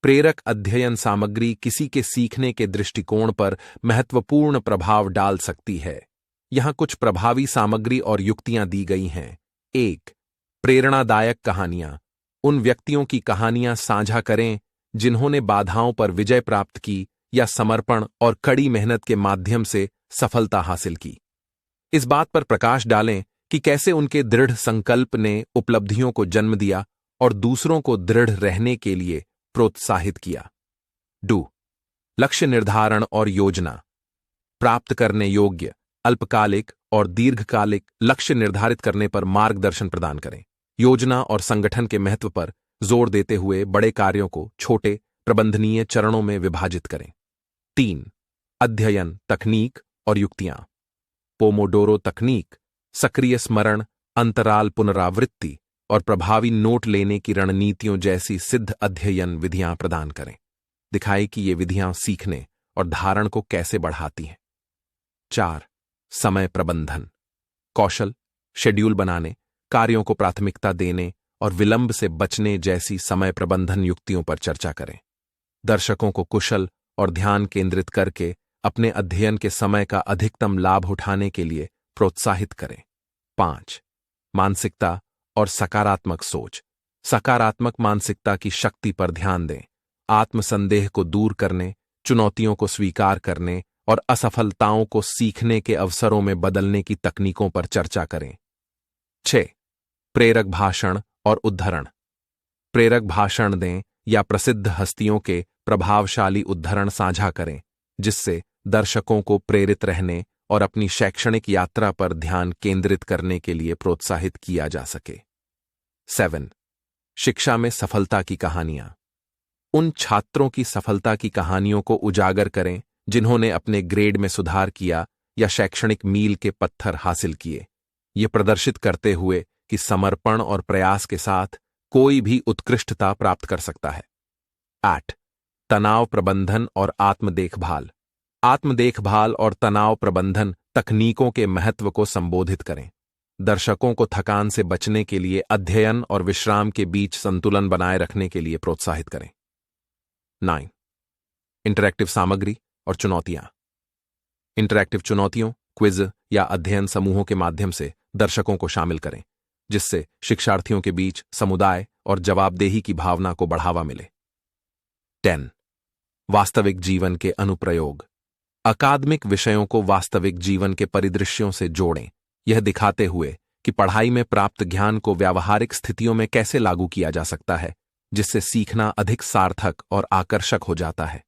प्रेरक अध्ययन सामग्री किसी के सीखने के दृष्टिकोण पर महत्वपूर्ण प्रभाव डाल सकती है। यहां कुछ प्रभावी सामग्री और युक्तियां दी गई हैं। 1. प्रेरणादायक कहानियां। उन व्यक्तियों की कहानियां साझा करें जिन्होंने बाधाओं पर विजय प्राप्त की या समर्पण और कड़ी मेहनत के माध्यम से सफलता हासिल की। इस बात पर प्रकाश डालें कि कैसे उनके दृढ़ संकल्प ने उपलब्धियों को जन्म दिया और दूसरों को दृढ़ रहने के लिए प्रोत्साहित किया। 2. लक्ष्य निर्धारण और योजना। प्राप्त करने योग्य अल्पकालिक और दीर्घकालिक लक्ष्य निर्धारित करने पर मार्गदर्शन प्रदान करें। योजना और संगठन के महत्व पर जोर देते हुए बड़े कार्यों को छोटे प्रबंधनीय चरणों में विभाजित करें। 3. अध्ययन तकनीक और युक्तियां। पोमोडोरो तकनीक, सक्रिय स्मरण, अंतराल पुनरावृत्ति और प्रभावी नोट लेने की रणनीतियों जैसी सिद्ध अध्ययन विधियां प्रदान करें। दिखाएं कि ये विधियां सीखने और धारण को कैसे बढ़ाती हैं। 4. समय प्रबंधन कौशल, शेड्यूल बनाने, कार्यों को प्राथमिकता देने और विलंब से बचने जैसी समय प्रबंधन युक्तियों पर चर्चा करें। दर्शकों को कुशल और ध्यान केंद्रित करके अपने अध्ययन के समय का अधिकतम लाभ उठाने के लिए प्रोत्साहित करें। 5. मानसिकता और सकारात्मक सोच। सकारात्मक मानसिकता की शक्ति पर ध्यान दें। आत्मसंदेह को दूर करने, चुनौतियों को स्वीकार करने और असफलताओं को सीखने के अवसरों में बदलने की तकनीकों पर चर्चा करें। 6. प्रेरक भाषण और उद्धरण। प्रेरक भाषण दें या प्रसिद्ध हस्तियों के प्रभावशाली उद्धरण साझा करें, जिससे दर्शकों को प्रेरित रहने और अपनी शैक्षणिक यात्रा पर ध्यान केंद्रित करने के लिए प्रोत्साहित किया जा सके। 7. शिक्षा में सफलता की कहानियां। उन छात्रों की सफलता की कहानियों को उजागर करें जिन्होंने अपने ग्रेड में सुधार किया या शैक्षणिक मील के पत्थर हासिल किए, ये प्रदर्शित करते हुए कि समर्पण और प्रयास के साथ कोई भी उत्कृष्टता प्राप्त कर सकता है। 8. तनाव प्रबंधन और आत्म देखभाल। आत्म देखभाल और तनाव प्रबंधन तकनीकों के महत्व को संबोधित करें। दर्शकों को थकान से बचने के लिए अध्ययन और विश्राम के बीच संतुलन बनाए रखने के लिए प्रोत्साहित करें। 9. इंटरैक्टिव सामग्री और चुनौतियां। इंटरैक्टिव चुनौतियों, क्विज या अध्ययन समूहों के माध्यम से दर्शकों को शामिल करें, जिससे शिक्षार्थियों के बीच समुदाय और जवाबदेही की भावना को बढ़ावा मिले। 10. वास्तविक जीवन के अनुप्रयोग। अकादमिक विषयों को वास्तविक जीवन के परिदृश्यों से जोड़ें, यह दिखाते हुए कि पढ़ाई में प्राप्त ज्ञान को व्यावहारिक स्थितियों में कैसे लागू किया जा सकता है, जिससे सीखना अधिक सार्थक और आकर्षक हो जाता है।